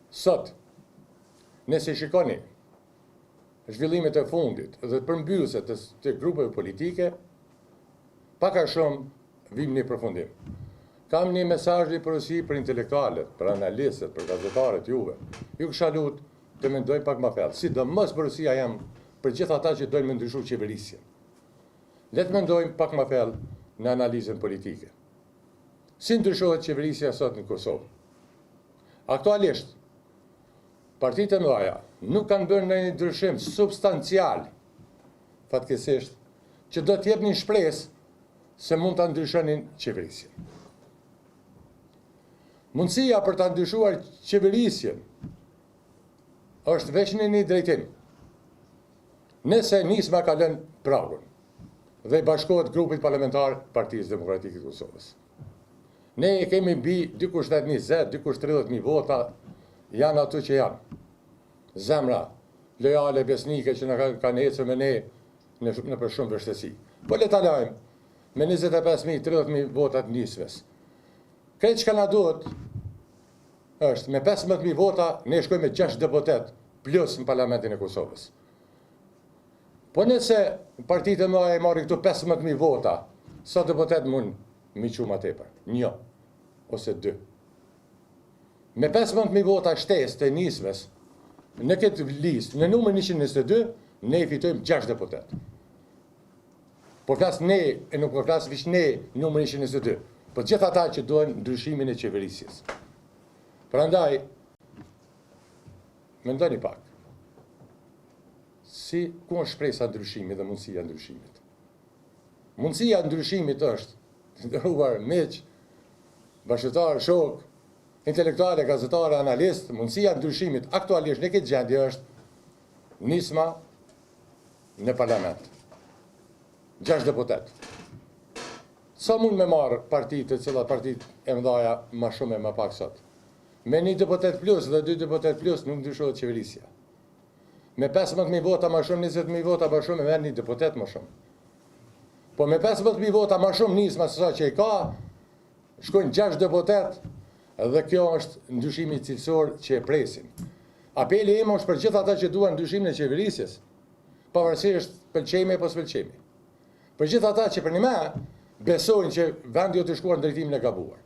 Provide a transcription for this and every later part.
Sot, nëse shikoni zhvillimet e fundit dhe përmbyllëse të grupeve politike, pak a shumë vim një përfundim. Kam një mesazh i porosi për intelektualet, për analistët, për gazetarët juve. Ju kësha lutë të mendojnë pak më thellë. Sidomos porosia jam për gjithë ata që dojnë me ndryshu qeverisjen. Le të mendojmë pak më thellë në analizën politike. Si ndryshohet qeverisja sot në Kosovë? Aktualisht, partitë e mëdha nuk kanë bërë ndonjë ndryshim substancial, fatkeqësisht, që do të jepnin shpresë se mund ta ndryshonin qeverisjen. Mundësia për ta ndryshuar qeverisjen është veç në një drejtim. Nëse nisma ka lënë pragun dhe i bashkohet grupit parlamentar Partisë Demokratike të Kosovës. Ne kemi mbi dikush 20, dikush 30.000 vota, janë ato që janë. Zemra lojale, besnike që na kanë ecur me ne në për shumë vështirësi. Po le ta lajmë me 25.000, 30.000 vota të nismes. Këtë që ka na duhet është me 15.000 vota ne shkojmë me 6 deputet plus në parlamentin e Kosovës. Po nëse partitë e mëdha e marrin këtu 15.000 vota, sa deputet mund mi qumë atëpër? 1 ose 2. Me 15.000 vota shtesë të nismes, në këtë listë, në numër 122, ne i fitojmë 6 deputet. Po flas ne, e nuk po flas veç ne, numër 122. Po gjithë ata që duan ndryshimin e qeverisjes. Prandaj, mendoni pak. Ku është shpresa ndryshimit dhe mundësia ndryshimit? Mundësia ndryshimit është, të nderuar miq, bashkëtar, shok, intelektuale, gazetare, analist, mundësia ndryshimit aktualisht në këtë gjendje është nisma në parlament. 6 deputet. Sa mund me marë partitë, cilat partitë e mëdha ma shumë e ma pak sot? Me 1 deputet plus dhe 2 deputet plus nuk ndryshohet qeverisja. Me 15.000 vota ma shumë, 20.000 vota ma shumë, e merr 1 deputet ma shumë. Po me 15.000 vota ma shumë nisma se sa që i ka, shkojnë 6 deputet, dhe kjo është ndryshimi cilësor që e presin. Apeli im është për gjithë ata që duan ndryshimin e qeverisjes, pavarësisht pëlqejmë apo s'pëlqejmë. Për gjithë ata që për një me besojnë që vendi do të shkuar në drejtimin e gabuar.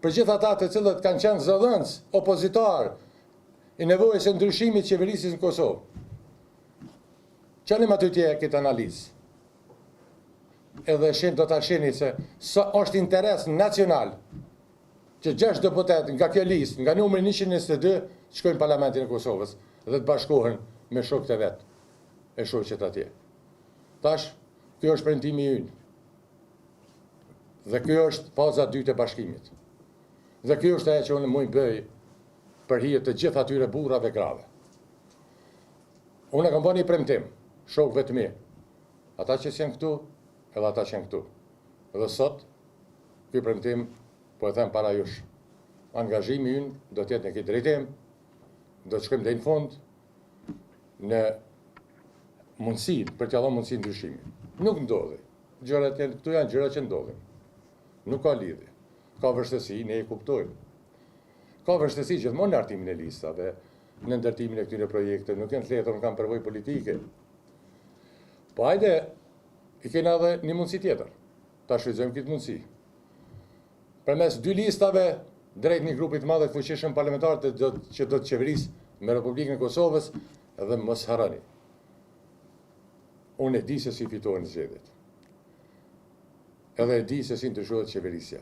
Për gjithë ata të cilët kanë qenë zëdhënës, opozitar, i nevojës e ndryshimit qeverisjes në Kosovë. Qanim aty tje këtë analizë. Edhe do ta shihni se sa është interes nacional që 6 deputet nga kjo listë, nga numri 122, shkojnë në parlamentin e Kosovës dhe të bashkohen me shokët e vet, e shoqet atje. Tash, kjo është premtimi ynë. Dhe kjo është faza 2 e bashkimit. Dhe kjo është ajo që unë mund bëj për hije të gjithë atyre burrave grave. Unë kam bënë një premtim, shokëve të mi, ata që janë këtu, edhe ata që janë këtu. Dhe sot, ky premtim, po e them para jush, angazhimi ynë do të jetë në këtë drejtim, do të shkojmë deri në fund në mundësinë, për t'ia dhënë mundësinë ndryshimi. Nuk ndodhi. Gjërat këtu janë gjëra që ndodhin. Nuk ka lidhje. Ka vështirësi, ne e kuptojmë. Ka vështirësi gjithmonë në hartimin e listave, në ndërtimin e këtyre projekte, nuk janë të lehta, nuk kanë përvojë politike. Po hajde, i kena edhe një mundësi tjetër. Ta shfrytëzojmë këtë mundësi. Përmes 2 listave drejt një grupi të madh të fuqishëm parlamentar që do të qeverisë me Republikën e Kosovës, dhe mos harroni. Unë e di se si fitohen zgjedhjet. Edhe e di se si ndryshohet qeverisja.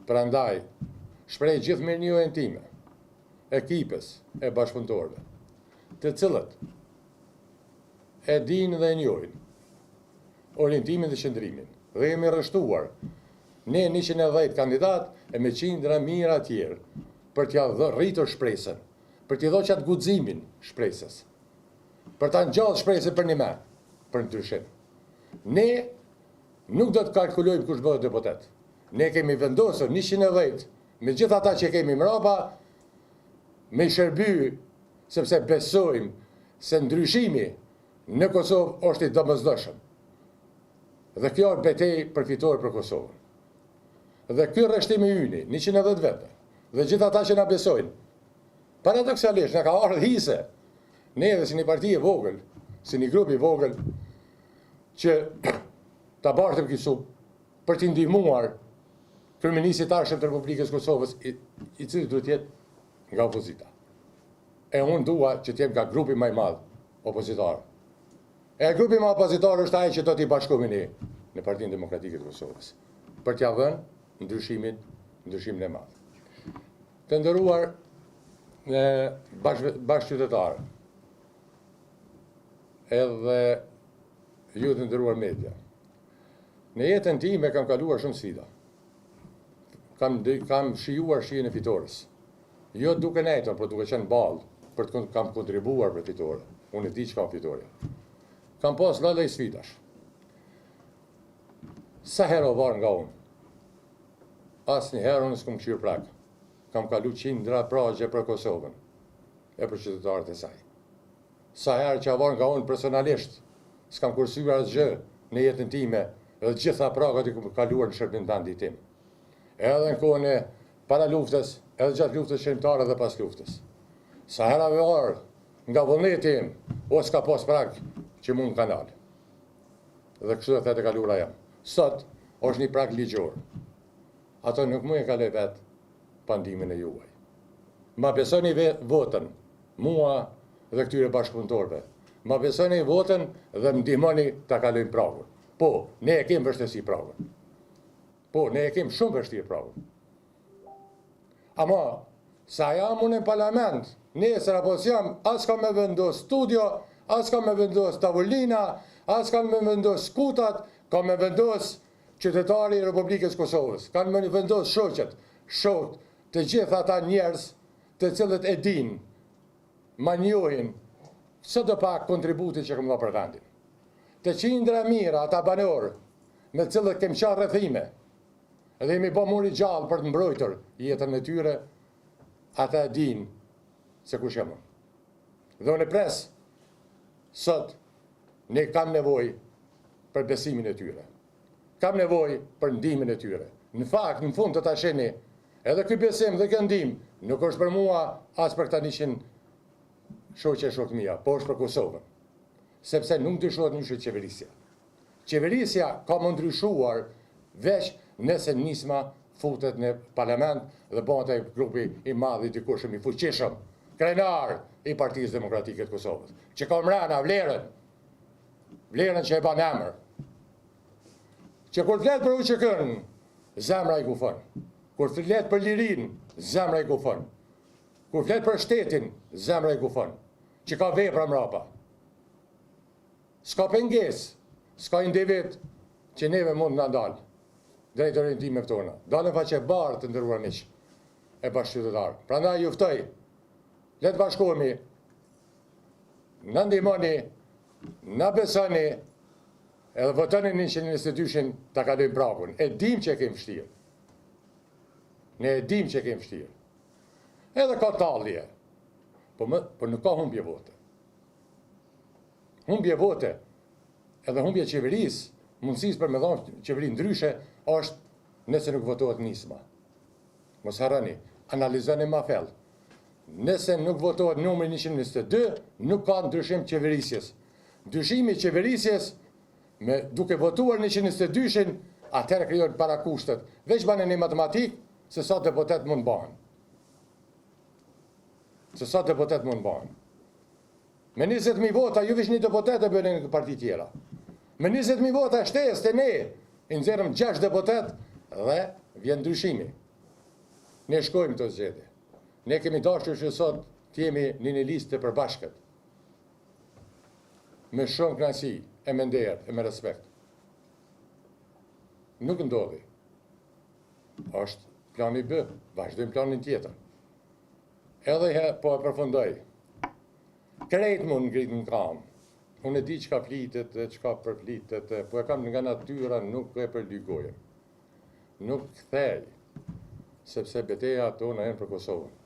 Prandaj, shpreh gjithë mirënjohjen time, ekipës e bashkëpunëtorëve, të cilët e dinë dhe e njohin orientimin dhe qëndrimin, dhe jemi rreshtuar ne 110 kandidat e me qindra mira tjerë për t'ia rritur shpresën, për t'i dhënë qatë guximin shpresës, për ta ngjallë shpresën për një me, për ndryshim. Ne nuk do të kalkulojmë kush bëhet deputet. Ne kemi vendosur 110 me gjithë ata që kemi mbrapa, me shërby, sepse besojmë se ndryshimi në Kosovë është i domosdoshëm. Dhe kjo është betejë përfitore për Kosovën. Dhe ky rreshtim i yni, 110 vete, dhe gjithë ata që na besojnë, Paradoksalisht, në ka ardhur hise, neve si një parti e vogël, si një grup i vogël, që ta bartëm kësu për t'i ndihmuar kryeministit arshëm të Republikës Kosovës, i cili duhet jetë nga opozita. E unë dua që t'jem nga grupi më i madh opozitar. E grupi më opozitar është ai që do t'i bashkohemi ne në Partinë Demokratike të Kosovës, për t'ia vënë ndryshimin e madh. Të nderuar bashkëqytetarë, edhe ju të nderuar media. Në jetën time kam kaluar shumë sfida. Kam shijuar shijen e fitores. Jo duke nejton, por duke qenë ballë, për të kam kontribuar për fitore. Unë e di çka fitore. Kam pas lloj sfidash. Sa herë o varë nga unë. Asnjëherë unë s'kam kthyer prag. Kam kalu qindra pragje për Kosovën e për qytetarët e saj. Sa herë që varë nga unë personalisht, s'kam kursyer asgjë në jetën time, edhe gjitha pragat i kam kaluar në shërbimtandi tim. Edhe në kohën e para luftës, edhe gjatë luftës shërbimtare dhe pas luftës. Sa hera varë nga vullneti im, o s'ka pas prag që mund kanal. Dhe kështu e thetë e kalura jam. Sot është një prag ligjor. Ato nuk mu e kaloj vetë pandimin e juaj. Ma besoni votën, mua dhe këtyre bashkëpunëtorëve. Ma besoni votën dhe më ndihmoni ta kalojmë pragun. Po, ne e kemi vështirësi pragun. Po, ne e kemi shumë vështirë pragun. Ama, sa jam unë në parlament, nesër apo s'jam, as ka me vendos studio, as ka me vendos tavolina, as ka me vendos skutat, ka me vendos qytetari i Republikës Kosovës. Kanë me vendos shoqet, shokët, të gjithë ata njerëz të cilët e din, ma njohin, së do pak kontributit që këmë dha për vendin. Të qindra mira, ata banorë, me cilët kem qarë rrethime, edhe jemi bo muri gjallë për të mbrojtur jetën e tyre, ata e din se kush jam unë. Dhe unë e pres, sot, ne kam nevoj për besimin e tyre. Kam nevoj për ndihmën e tyre. Në fakt, në fund të ta shihni, edhe ky besim dhe kjo ndihmë nuk është për mua as për këta 100 shoqe shokë mia, po është për Kosovën. Sepse nuk ndryshohet ndryshe qeverisja. Qeverisja ka më ndryshuar veç nëse nisma futet në parlament dhe bëhet ai grupi i madh i dikush i fuqishëm, krenar i Partisë Demokratike të Kosovës, që ka mbrana vlerën që e ban emër. Që kur flet për UÇK-n, zemra i kufon. Kur flet për lirinë, zemra i kufon. Kur flet për shtetin, zemra i kufon. Që ka vepra mrapa. S'ka pengesë, s'ka individ që neve mund na dalë drejt orientimeve tona. Dalën faqe bardhë të nderuar miq e bashkëqytetarë. Prandaj ju ftoj, le të bashkohemi, na ndihmoni, na besoni, edhe votoni 122 ta kalojmë pragun. E dim që e kemi vështirë. Ne e dim që e kemi vështirë. Edhe ka tallje. Po nuk ka humbje vote. Humbje vote, edhe humbje qeverisë, mundësisë për me dhënë qeveri ndryshe, është nëse nuk votohet nisma. Mos harroni, analizoni ma thellë. Nëse nuk votohet numri 122, nuk ka ndryshim qeverisjes. Ndryshimi qeverisjes, duke votuar 122-shin, atëherë krijohen parakushtet. Veç banë një matematikë, se sa deputet mund bëhen. Se sa deputet mund bëhen. Me 20.000 vota, ju vish një deputet e bëni në parti tjera. Me 20.000 vota shtesë të ne, i nxjerrëm 6 deputet dhe vjen ndryshimi. Ne shkojmë të zgjedhje. Ne kemi dashur që sot të jemi në një listë të përbashkët. Me shumë kënaqësi, e me nder, e me respekt. Nuk ndodhi. Është plani B, vazhdojmë planin tjetër. Edhe po e përfundoj. Krejt mund ngrit në kam. Unë e di çka flitet, çka përflitet, po e kam nga natyra, nuk e përlygoj. Nuk kthej, sepse betejat tona janë për Kosovën.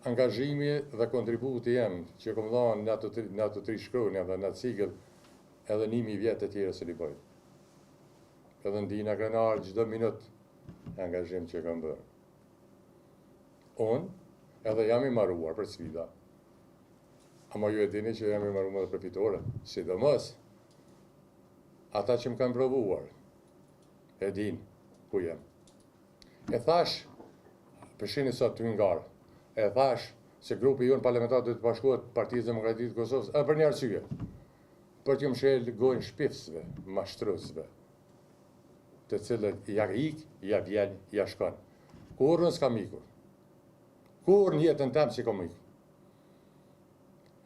Angazhimi dhe kontributi jem që kom dhënë në ato 3 shkronja dhe në atë sigël, edhe 1000 vjet të tjera se li bëj. Edhe ndina krenar çdo minutë angazhim që kam bërë. Unë edhe jam i marruar për sfida. Ama ju e dini që jam i marruar edhe për fitore, sidomos ata që më kanë provuar, e din ku jem. E thash, përshini sot të ngarë, e thash se grupi jonë parlamentar dhe të bashkohet Partisë Demokratike të Kosovës, për një arsye, për që më shelë gojnë shpifsve, mashtrusve, të cilët ja ik, ja vjen, ja shkon. Kur në s'kam ikur. Kur në jetën tem si kom ikur.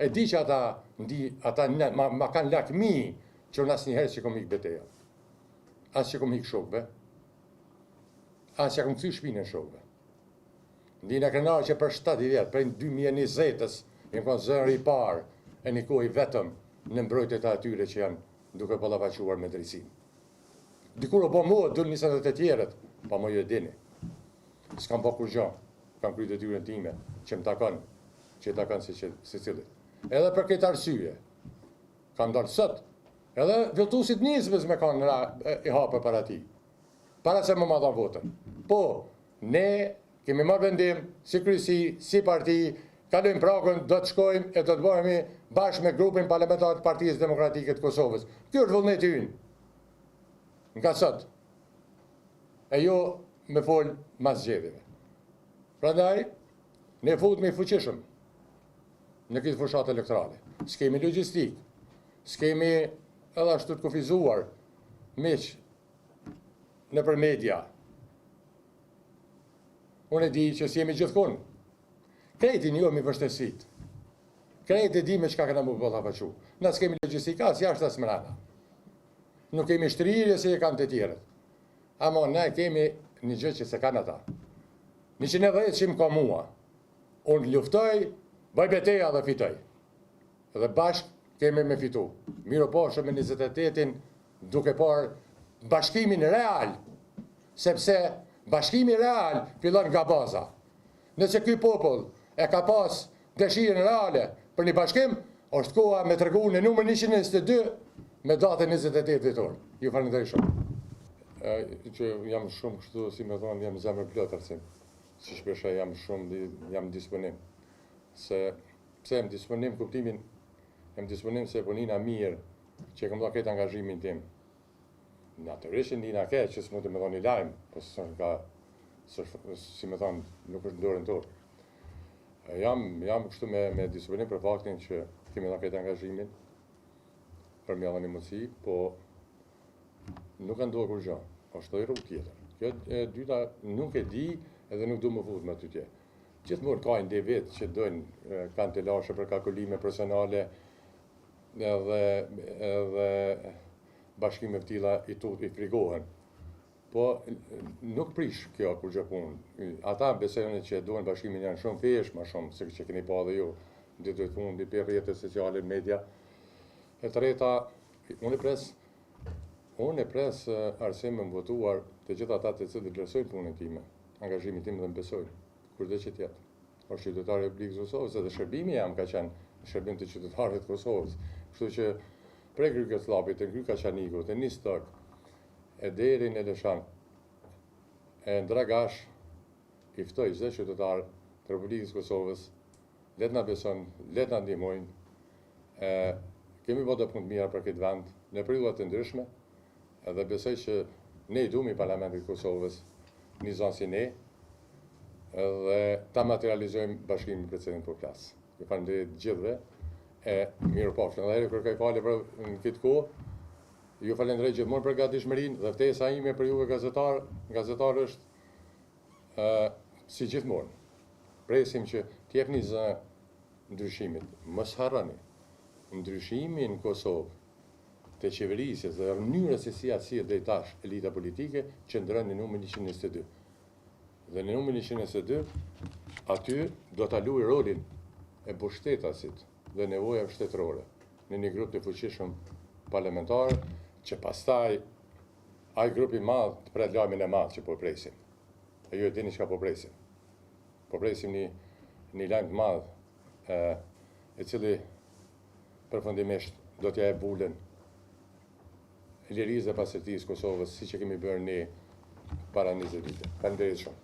E di që ata ma kanë lakmi që unë asë njëherë që kom ikë beteja. Asë që kom ikë shokve. Asë që kom këthy shpinën shokve. Ndina krenarë që për 7 vjetë, për 2020-ës, jënë konë zërë i parë, e një kohë i vetëm në mbrojtjet e atyre që janë duke ballafaquar me drejtësinë. Dikur o po mua, dul njësën dhe të tjerët, pa më ju e dini. S'kam po kur gjo, kam kry detyrën time, që më takon, që i takon si cilit. Edhe për këtë arsye, kam dalë sot, edhe vjëtusit njëzmes me kanë i hapë para ti, para se më madha votën. Po, ne kemi marrë vendim, si kryesi, si parti, kalojmë prakën, do të shkojmë e do të bëhemi bashkë me grupin parlamentar të Partisë Demokratike të Kosovës. Kjo është vullneti ynë. Nga sot. E jo me folë mas gjedhjeve. Prandaj, ne futemi fuqishëm në këtë fushat elektorale. S'kemi logjistik, s'kemi edhe ashtu të kufizuar miq në për media. Unë e di që s'jemi gjithkun. Krejti një mi vështesit. Krejti di me qka këna mu bëllafaqu. Na s'kemi logjistik, as jashtë as mrena. Nuk kemi shtrirje se e kanë të tjerët. Amo, ne kemi një gjë që se kanë ata. 110 që më ka mua. Unë luftoj, bëj beteja dhe fitoj. Dhe bashkë kemi me fitu. Miro po shumë me 28-in duke parë bashkimin real. Sepse bashkimi real fillon nga baza. Nëse ky popull e ka pas dëshirën reale për një bashkim, është koha me tregu në numër 122 me datën 28 dhjetor. Ju falenderoj shumë. Që jam shumë kështu, si me thonë, jam zemër plot arsim. Si shpesha jam disponim. Pse jam disponim, kuptimin, jam disponim se punina mirë që e kam dha këtë angazhimin tim. Natyrisht ndina keq që s'mund të më dhoni lajm, po si me thonë, nuk është në dorën torë. Jam kështu me disponim për faktin që kemi dha këtë angazhimin për me dhënë mundësi, po nuk e ndohë kur gjë, është dhe rrugë tjetër. Kjo e dyta nuk e di edhe nuk du më fut me aty tje. Gjithmonë ka individ që dojnë, kanë të lashe për kalkulime personale edhe bashkime vtila i frigohen. Po nuk prish kjo kur gjë punë. Ata besojnë që dojnë bashkimin janë shumë fesh, ma shumë, se që keni pa dhe ju, ditë të punë, për rrjetet sociale, media. E treta, unë e pres arsim më votuar të gjithë ata të cilët vlerësojnë punën time, angazhimin tim dhe më besojnë, kur dhe që tjetë. Është qytetarë e Republikës Kosovës edhe shërbimi jam ka qenë shërbim të qytetarëve të Kosovës. Kështu që prej Krykëllapit, të Krykaqaniku, të Nistok, e deri në Leshan, e në Dragash, i ftoj çdo qytetar të Republikës Kosovës, letë na beson, letë na ndihmojnë, kemi bërë punë të mira për këtë vend, në periudha të ndryshme, edhe besoj që ne i duam i Parlamentit të Kosovës, një zonë si ne, dhe ta materializojmë bashkimin precedencë për klasë. Ju falenderoj gjithëve, e mirë pafshim. Edhe kërkoj falje për në këtë kohë, ju falenderoj gjithmonë për gatishmërinë dhe ftesa ime për juve gazetar është si gjithmonë. Presim që t'jepni zë ndryshimit. Mos harroni, ndryshimi në Kosovë të qeverisjes dhe mënyrës se si atë deri tash elita politike qëndron në numrin 122. Dhe në numrin 122, aty do ta luajë rolin e pushtetasit dhe nevojave shtetërore në një grup të fuqishëm parlamentar që pastaj ai grupi i madh të pret lajmin e madh që po presim. E ju e dini çka po presim. Po presim një lajm të madh i cili përfundimisht do t'ja jep vulën lirisë dhe pasërtisë Kosovës, si që kemi bërë ne para 20 vite. Falenderoj shumë.